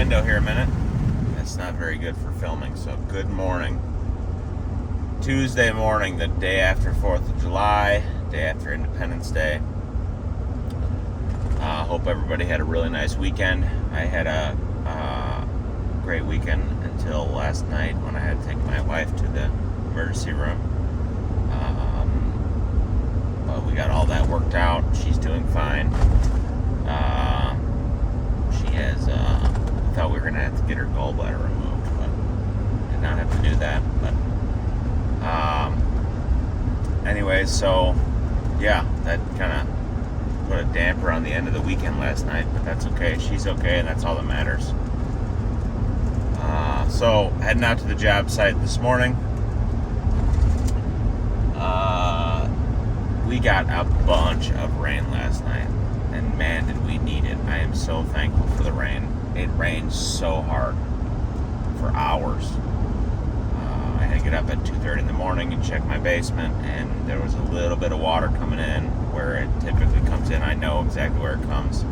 window here a minute. That's not very good for filming, so good morning. Tuesday morning, the day after 4th of July, day after Independence Day. Hope everybody had a really nice weekend. I had a great weekend until last night when I had to take my wife to the emergency room. But we got all that worked out. She's doing fine. She has, we thought we were going to have to get her gallbladder removed, but did not have to do that. But, anyways, so, yeah, that kind of put a damper on the end of the weekend last night, but that's okay. She's okay, and that's all that matters. So, heading out to the job site this morning. We got a bunch of rain last night, and man, did we need it. I am so thankful for the rain. It rained so hard for hours. I had to get up at 2:30 in the morning and check my basement, and there was a little bit of water coming in where it typically comes in. I know exactly where it comes,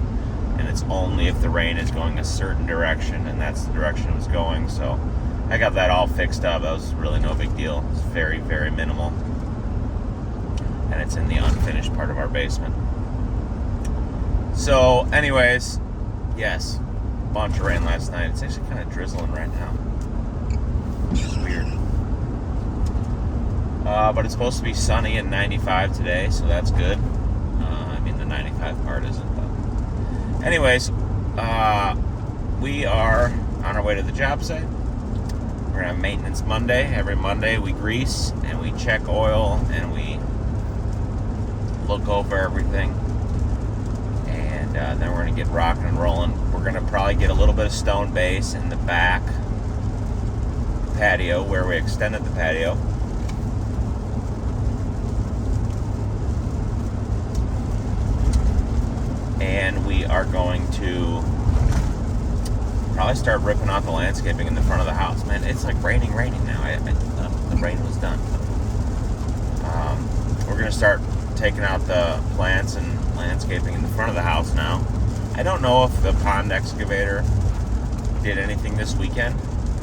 and it's only if the rain is going a certain direction, and that's the direction it was going. So I got that all fixed up. That was really no big deal. It's very, very minimal. And it's in the unfinished part of our basement. So, anyways, yes, a bunch of rain last night. It's actually kind of drizzling right now, which is weird. But it's supposed to be sunny and 95 today, so that's good. I mean, the 95 part isn't, but anyways, we are on our way to the job site. We're gonna have maintenance Monday. Every Monday we grease and we check oil and we look over everything, and then we're going to get rocking and rolling. We're going to probably get a little bit of stone base in the back patio where we extended the patio. And we are going to probably start ripping off the landscaping in the front of the house. Man, it's like raining now. The rain was done. We're going to start taking out the plants and landscaping in the front of the house now. I don't know if the pond excavator did anything this weekend,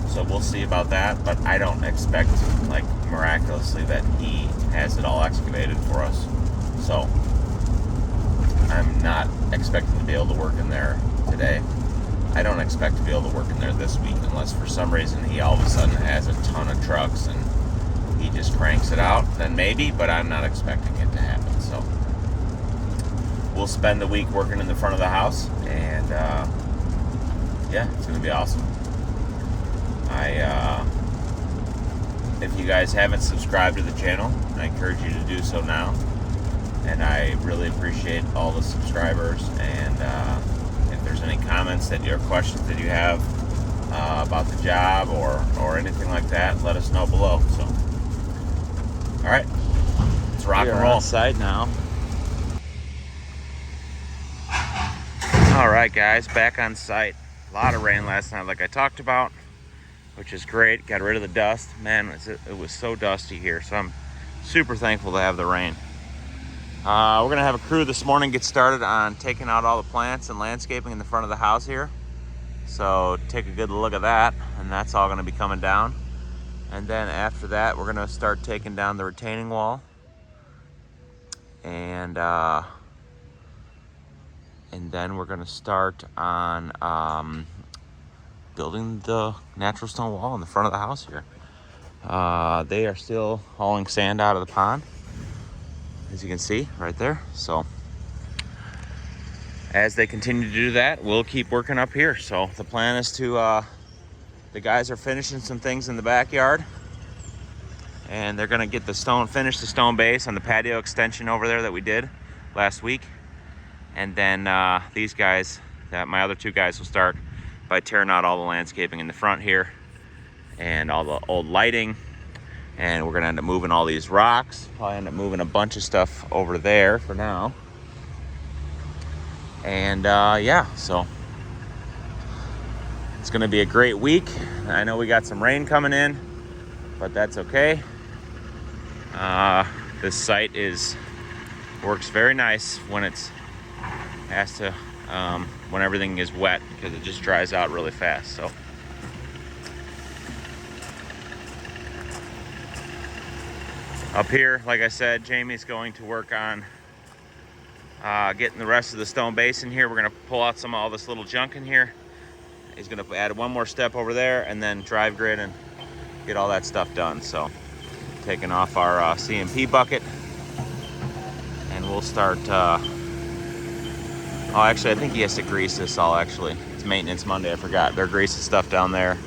so we'll see about that, but I don't expect, like, miraculously that he has it all excavated for us. So I'm not expecting to be able to work in there today. I don't expect to be able to work in there this week unless for some reason he all of a sudden has a ton of trucks and he just cranks it out, then maybe, but I'm not expecting it to happen. So we'll spend the week working in the front of the house, and yeah, it's gonna be awesome. If you guys haven't subscribed to the channel, I encourage you to do so now, and I really appreciate all the subscribers. And if there's any comments or questions that you have about the job or anything like that, let us know below. So all right, let's rock and roll. Outside now. All right, guys, back on site. A lot of rain last night, like I talked about, which is great. Got rid of the dust. Man, it was so dusty here, so I'm super thankful to have the rain. We're gonna have a crew this morning get started on taking out all the plants and landscaping in the front of the house here. So take a good look at that, and that's all gonna be coming down. And then after that, we're gonna start taking down the retaining wall, and then we're gonna start on building the natural stone wall in the front of the house here. They are still hauling sand out of the pond, as you can see right there. So as they continue to do that, we'll keep working up here. So the plan is to the guys are finishing some things in the backyard, and they're gonna get finish the stone base on the patio extension over there that we did last week. And then these guys, my other two guys, will start by tearing out all the landscaping in the front here and all the old lighting. And we're gonna end up moving all these rocks. Probably end up moving a bunch of stuff over there for now. And yeah, so it's gonna be a great week. I know we got some rain coming in, but that's okay. This site works very nice when it's has to when everything is wet, because it just dries out really fast. So up here, like I said, Jamie's going to work on getting the rest of the stone base in here. We're going to pull out all this little junk in here. He's going to add one more step over there and then drive grid and get all that stuff done. So taking off our CMP bucket, and we'll start. Oh, actually, I think he has to grease this all. Actually, it's maintenance Monday. I forgot. They're greasing stuff down there.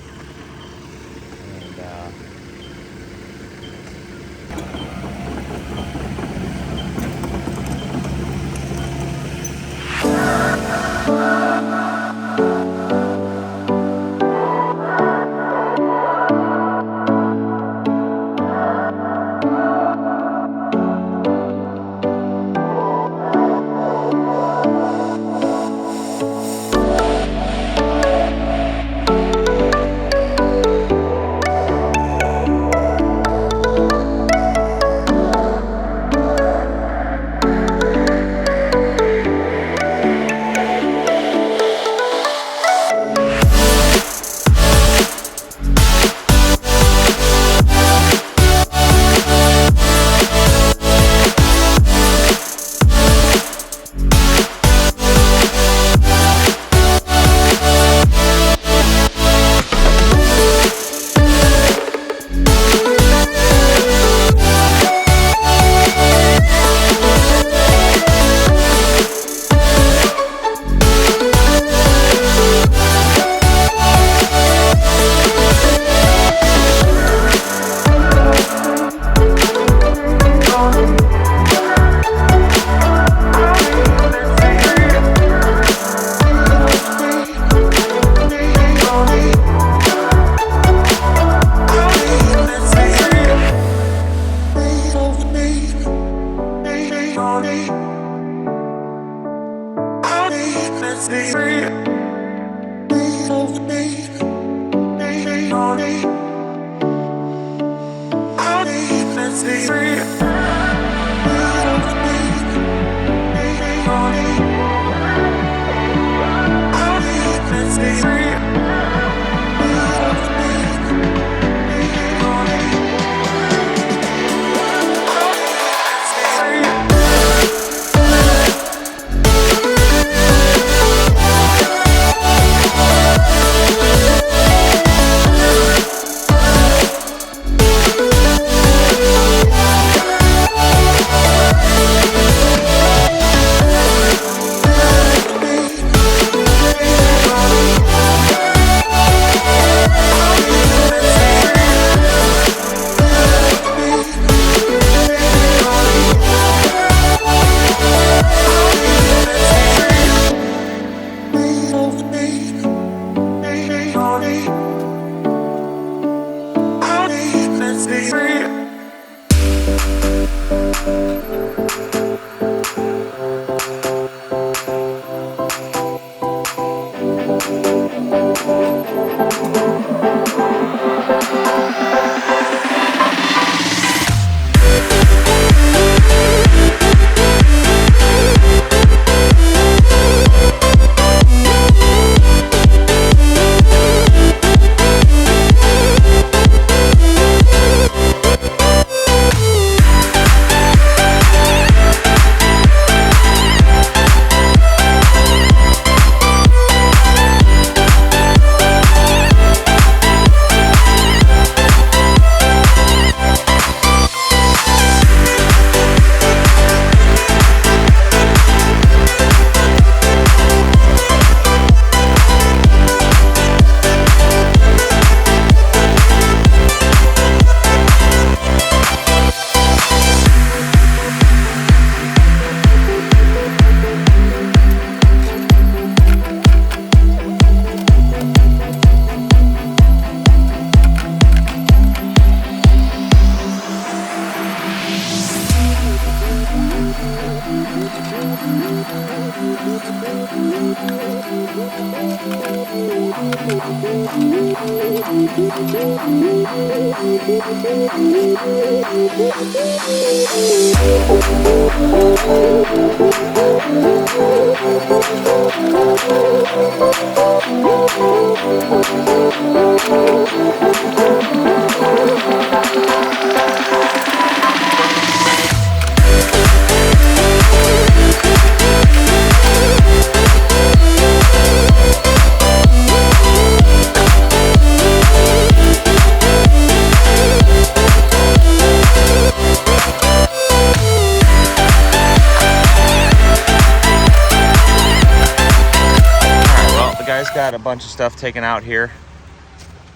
Got a bunch of stuff taken out here.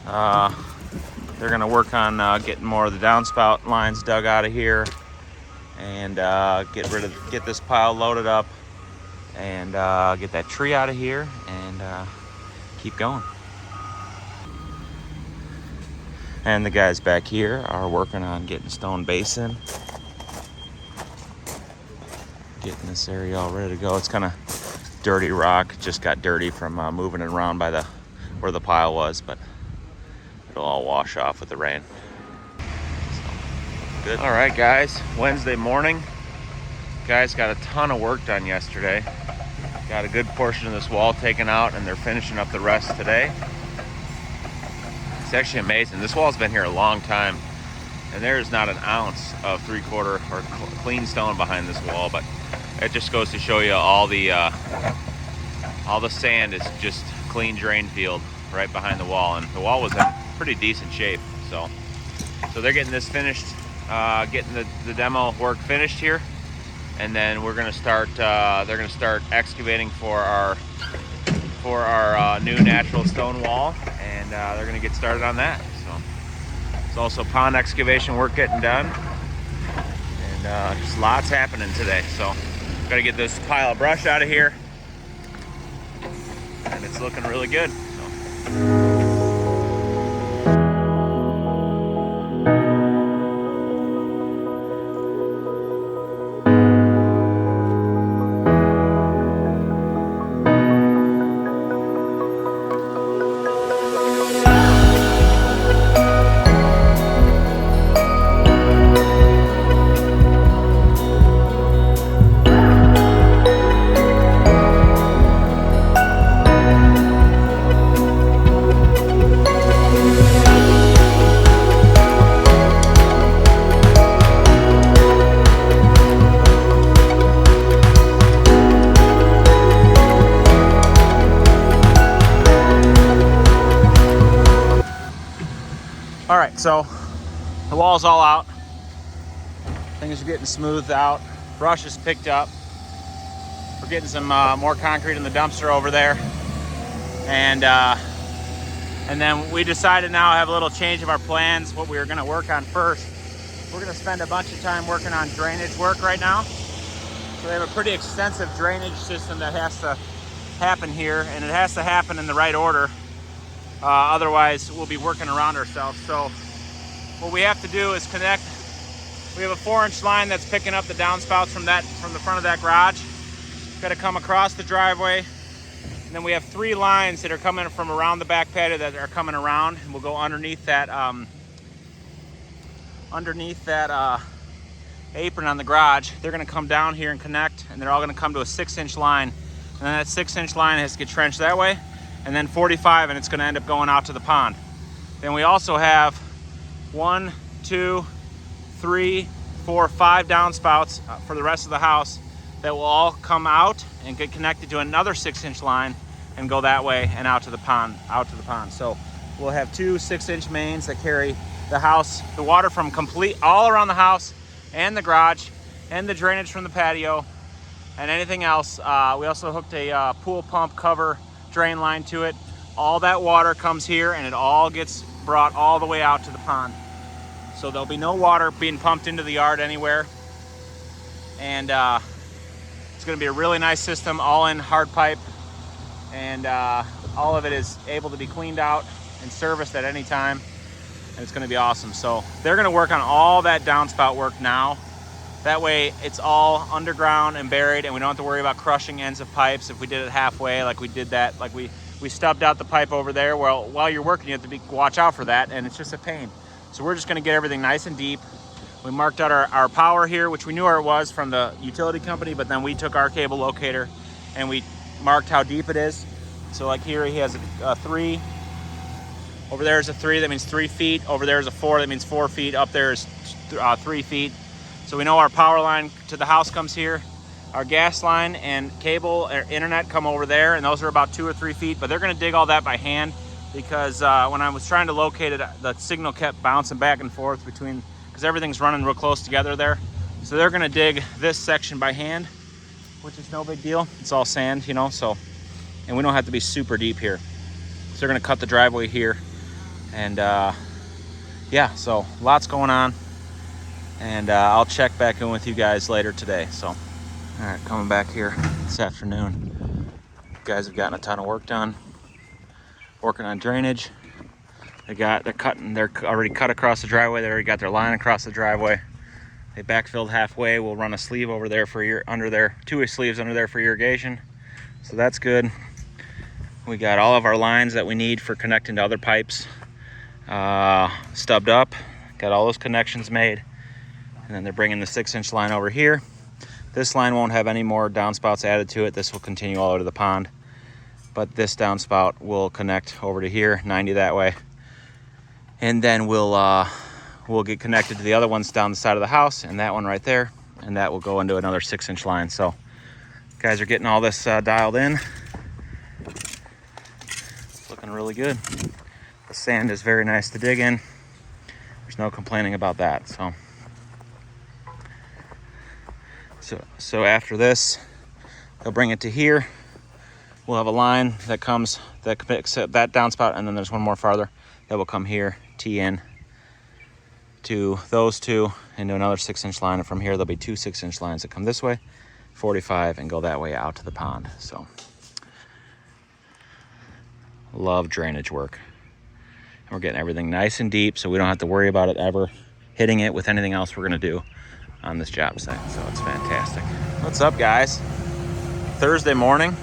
They're gonna work on getting more of the downspout lines dug out of here, and get this pile loaded up, and get that tree out of here, and keep going. And the guys back here are working on getting Stone Basin, getting this area all ready to go. It's kind of dirty rock, just got dirty from moving it around by where the pile was, but it'll all wash off with the rain. So, good. All right, guys, Wednesday morning. Guys got a ton of work done yesterday. Got a good portion of this wall taken out, and they're finishing up the rest today. It's actually amazing. This wall's been here a long time, and there is not an ounce of 3/4 or clean stone behind this wall, but it just goes to show you all the sand is just clean drain field right behind the wall, and the wall was in pretty decent shape. So they're getting this finished, getting the demo work finished here, and then we're gonna start. They're gonna start excavating for our new natural stone wall, and they're gonna get started on that. So there's also pond excavation work getting done, and just lots happening today. So gotta get this pile of brush out of here, and it's looking really good. So. All right, so the wall's all out. Things are getting smoothed out. Brush is picked up. We're getting some more concrete in the dumpster over there. And then we decided now to have a little change of our plans, what we were gonna work on first. We're gonna spend a bunch of time working on drainage work right now. So we have a pretty extensive drainage system that has to happen here, and it has to happen in the right order. Otherwise, we'll be working around ourselves. So what we have to do is connect. We have a 4-inch line that's picking up the downspouts from the front of that garage. Got to come across the driveway. And then we have 3 lines that are coming from around the back patio that are coming around, and we'll go underneath that apron on the garage. They're going to come down here and connect, and they're all going to come to a 6-inch line. And then that 6-inch line has to get trenched that way, and then 45, and it's going to end up going out to the pond. Then we also have 1, 2, 3, 4, 5 downspouts for the rest of the house that will all come out and get connected to another 6-inch line and go that way and out to the pond. So we'll have 2 6-inch mains that carry the water from all around the house and the garage and the drainage from the patio and anything else. We also hooked a pool pump cover drain line to it. All that water comes here, and it all gets brought all the way out to the pond. So there'll be no water being pumped into the yard anywhere. And it's going to be a really nice system, all in hard pipe, and all of it is able to be cleaned out and serviced at any time, and it's going to be awesome. So they're going to work on all that downspout work now, That way it's all underground and buried, and we don't have to worry about crushing ends of pipes if we did it halfway, like we did that. Like we stubbed out the pipe over there. Well, while you're working, you have to watch out for that, and it's just a pain. So we're just gonna get everything nice and deep. We marked out our power here, which we knew where it was from the utility company, but then we took our cable locator and we marked how deep it is. So like here he has a 3. Over there is a 3, that means 3 feet. Over there is a 4, that means 4 feet. Up there is 3 feet. So we know our power line to the house comes here. Our gas line and cable or internet come over there, and those are about 2 or 3 feet, but they're gonna dig all that by hand because when I was trying to locate it, the signal kept bouncing back and forth because everything's running real close together there. So they're gonna dig this section by hand, which is no big deal. It's all sand, you know, so, and we don't have to be super deep here. So they're gonna cut the driveway here. And yeah, so lots going on. And I'll check back in with you guys later today. So, all right, coming back here this afternoon. You guys have gotten a ton of work done. Working on drainage. They're already cut across the driveway. They already got their line across the driveway. They backfilled halfway. We'll run a sleeve over there for two sleeves under there for irrigation. So that's good. We got all of our lines that we need for connecting to other pipes stubbed up. Got all those connections made. And then they're bringing the 6-inch line over here. This line won't have any more downspouts added to it. This will continue all the way to the pond. But this downspout will connect over to here, 90 that way. And then we'll get connected to the other ones down the side of the house, and that one right there. And that will go into another 6-inch line. So guys are getting all this dialed in. It's looking really good. The sand is very nice to dig in. There's no complaining about that. So after this, they'll bring it to here. We'll have a line that connects that downspout, and then there's one more farther that will come here, tee in to those two, into another 6-inch line. And from here, there'll be 2 6-inch lines that come this way, 45, and go that way out to the pond. So, love drainage work. And we're getting everything nice and deep, so we don't have to worry about it ever hitting it with anything else we're gonna do on this job site. So it's fantastic. What's up, guys? Thursday morning.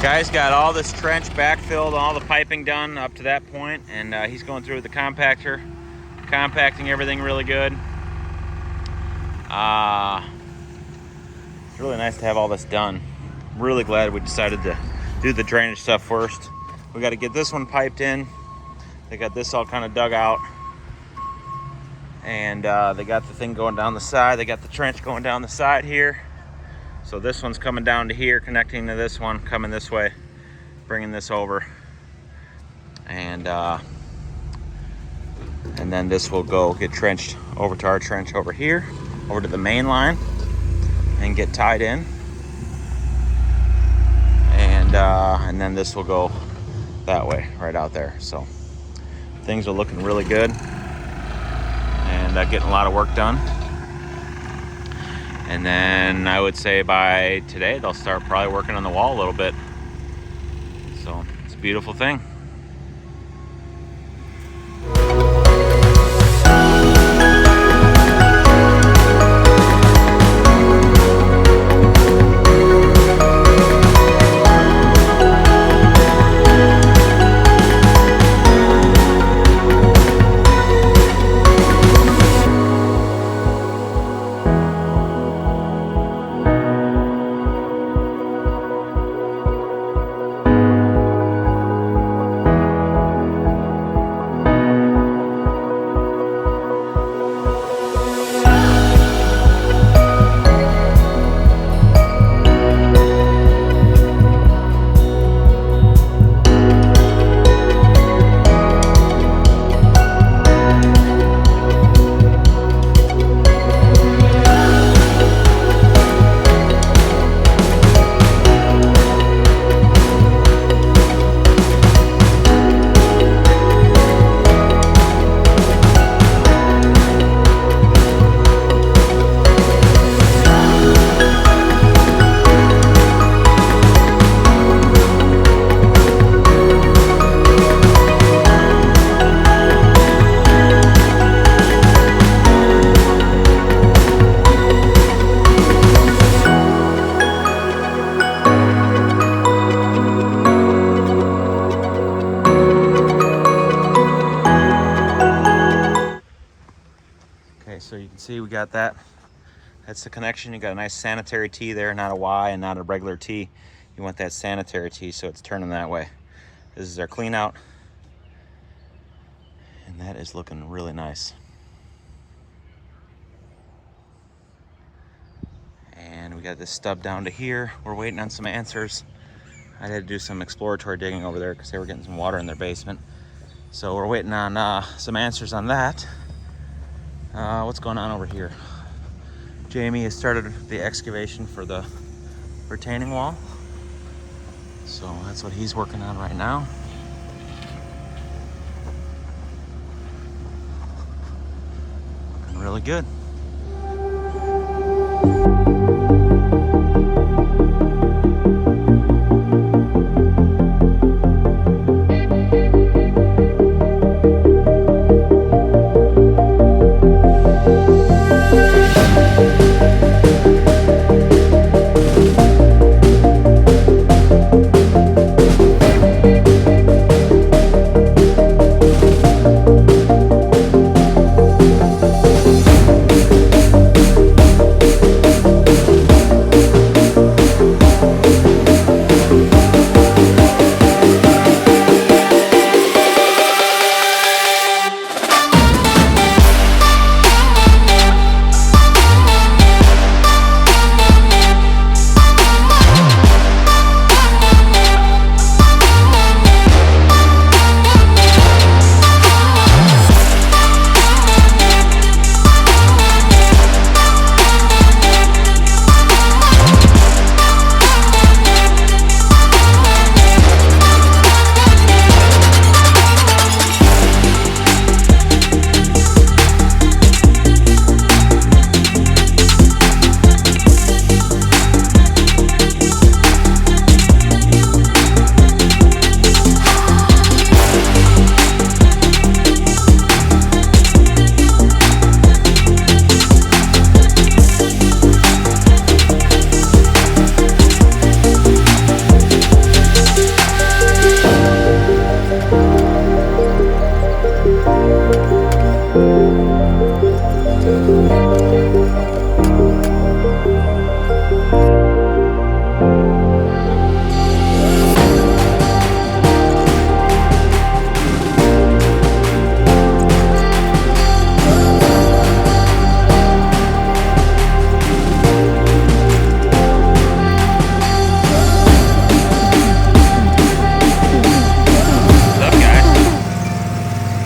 Guys got all this trench backfilled, all the piping done up to that point, and he's going through with the compactor, compacting everything really good. It's really nice to have all this done. I'm really glad we decided to do the drainage stuff first. We got to get this one piped in. They got this all kind of dug out. And they got the thing going down the side. They got the trench going down the side here. So this one's coming down to here, connecting to this one, coming this way, bringing this over. And then this will go get trenched over to our trench over here, over to the main line, and get tied in. And then this will go that way, right out there. So things are looking really good. And getting a lot of work done. And then I would say by today they'll start probably working on the wall a little bit. So it's a beautiful thing. so you can see we got that. That's the connection. You got a nice sanitary T there, not a Y and not a regular T. You want that sanitary T, so it's turning that way. This is our clean out. And that is looking really nice. And we got this stub down to here. We're waiting on some answers. I had to do some exploratory digging over there because they were getting some water in their basement. So we're waiting on some answers on that. What's going on over here? Jamie has started the excavation for the retaining wall. So that's what he's working on right now. Looking really good.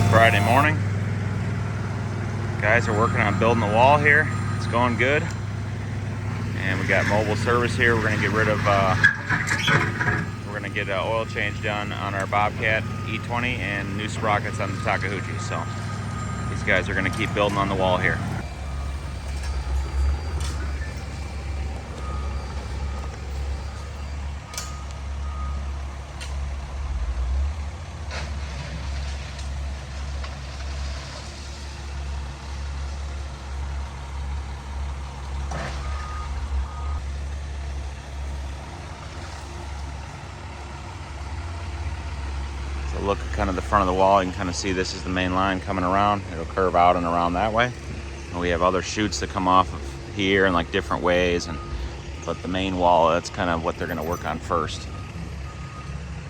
Friday morning. Guys are working on building the wall here. It's going good. And we got mobile service here. We're gonna get rid of, we're gonna get an oil change done on our Bobcat E20 and new sprockets on the Takeuchi. So these guys are gonna keep building on the wall here. Look at kind of the front of the wall. You can kind of see this is the main line coming around. It'll curve out and around that way. And we have other chutes that come off of here in like different ways. But the main wall, that's kind of what they're going to work on first.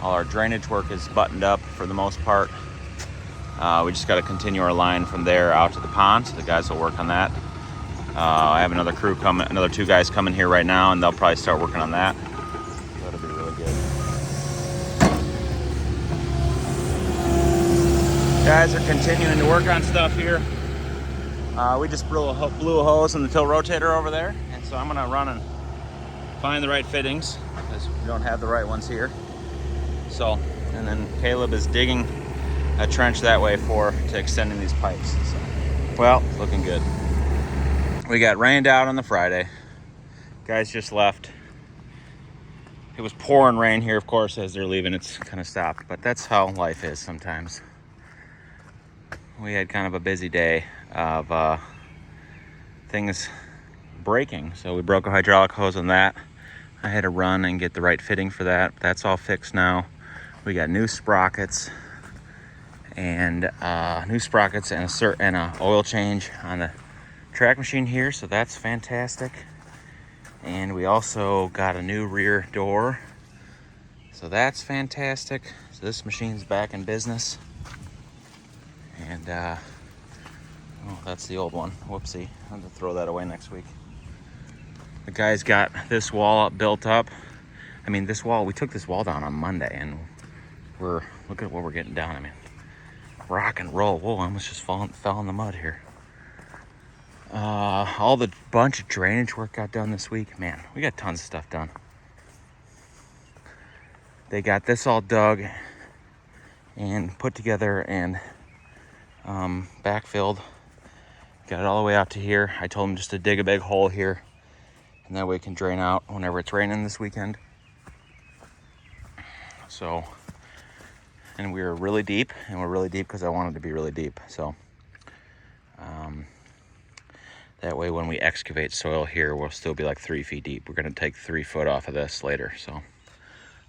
All our drainage work is buttoned up for the most part. We just got to continue our line from there out to the pond. So the guys will work on that. I have another crew coming, another 2 guys coming here right now, and they'll probably start working on that. That'll be really good. Guys are continuing to work on stuff here. We just blew a hose in the tilt rotator over there, and so I'm gonna run and find the right fittings because we don't have the right ones here. So, and then Caleb is digging a trench that way to extending these pipes. So, well, looking good. We got rained out on the Friday. Guys just left. It was pouring rain here, of course, as they're leaving. It's kind of stopped, but that's how life is sometimes. We had kind of a busy day of things breaking. So we broke a hydraulic hose on that. I had to run and get the right fitting for that. That's all fixed now. We got new sprockets and a oil change on the track machine here, so that's fantastic. And we also got a new rear door, so that's fantastic. So this machine's back in business. And oh, that's the old one. Whoopsie, I'll have to throw that away next week. The guy's got this wall built up. I mean, this wall, we took this wall down on Monday, and look at what we're getting down. I mean, rock and roll. Whoa, I almost just fell in the mud here. All the bunch of drainage work got done this week. Man, we got tons of stuff done. They got this all dug and put together and backfilled. Got it all the way out to here. I told them just to dig a big hole here, and that way it can drain out whenever it's raining this weekend. So, and we were really deep, and we're really deep because I wanted to be really deep. So, that way when we excavate soil here, we'll still be like 3 feet deep. We're gonna take 3 foot off of this later. So,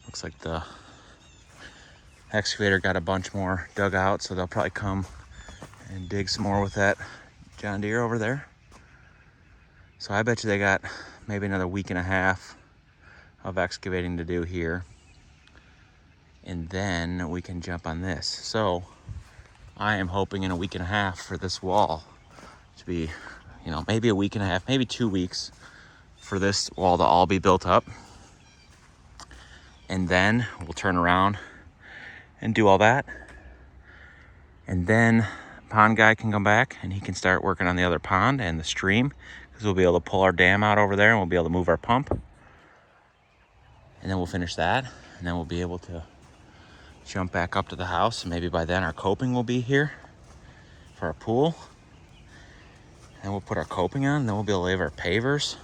looks like the excavator got a bunch more dug out, so they'll probably come and dig some more with that John Deere over there. So I bet you they got maybe another week and a half of excavating to do here. And then we can jump on this. So I am hoping in a week and a half for this wall to be, you know, maybe a week and a half, maybe 2 weeks for this wall to all be built up. And then we'll turn around and do all that. And then pond guy can come back and he can start working on the other pond and the stream, because we'll be able to pull our dam out over there and we'll be able to move our pump. And then we'll finish that, and then we'll be able to jump back up to the house. And maybe by then our coping will be here for our pool. And we'll put our coping on, and then we'll be able to lay our pavers.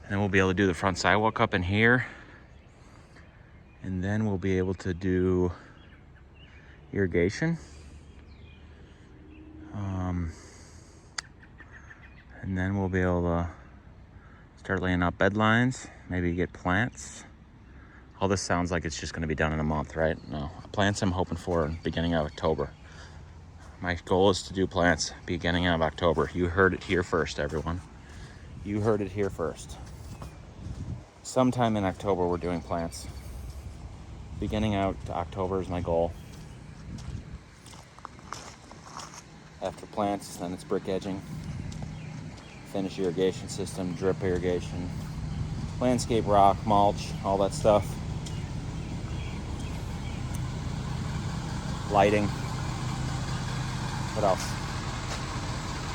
And then we'll be able to do the front sidewalk up in here. And then we'll be able to do irrigation. And then we'll be able to start laying out bed lines, maybe get plants. All this sounds like it's just gonna be done in a month, right? No, plants I'm hoping for beginning of October. My goal is to do plants beginning of October. You heard it here first, everyone. You heard it here first. Sometime in October, we're doing plants. Beginning out to October is my goal. After plants, then it's brick edging. Finish irrigation system, drip irrigation, landscape rock, mulch, all that stuff. Lighting. What else?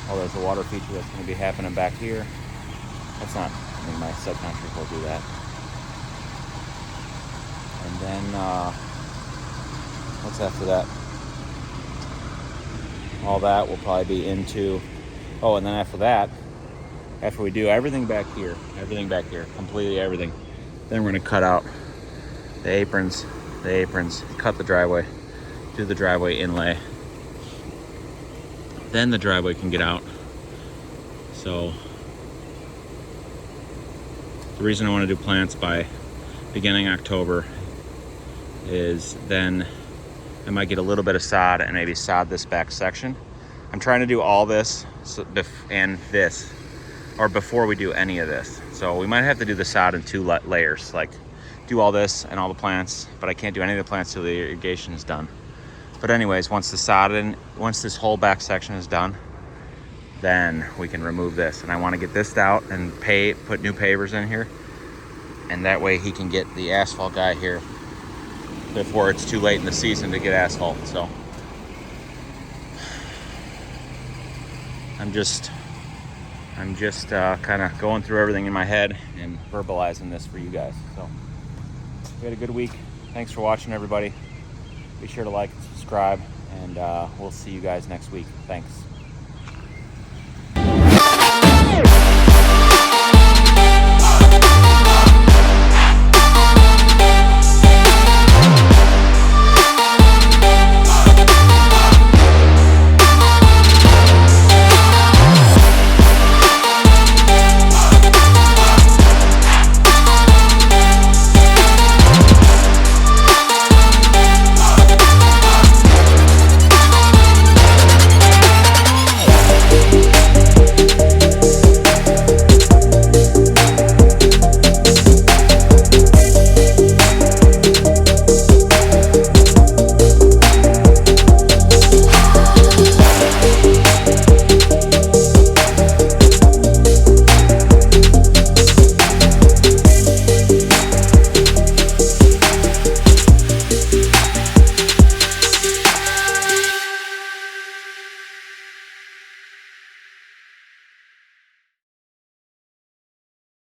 Oh, there's a water feature that's going to be happening back here. That's not, I mean, my subcontractor will do that. And then, what's after that? All that will probably be into, oh, and then after that, after we do everything back here, completely everything, then we're going to cut out the aprons, cut the driveway, do the driveway inlay. Then the driveway can get out. So the reason I want to do plants by beginning October is then I might get a little bit of sod and maybe sod this back section. I'm trying to do all this and this, or before we do any of this. So we might have to do the sod in 2 layers, like do all this and all the plants, but I can't do any of the plants till the irrigation is done. But anyways, once this whole back section is done, then we can remove this. And I want to get this out and put new pavers in here. And that way he can get the asphalt guy here before it's too late in the season to get asphalt. So I'm just kind of going through everything in my head and verbalizing this for you guys. So we had a good week. Thanks for watching, everybody. Be sure to like and subscribe, and we'll see you guys next week. Thanks.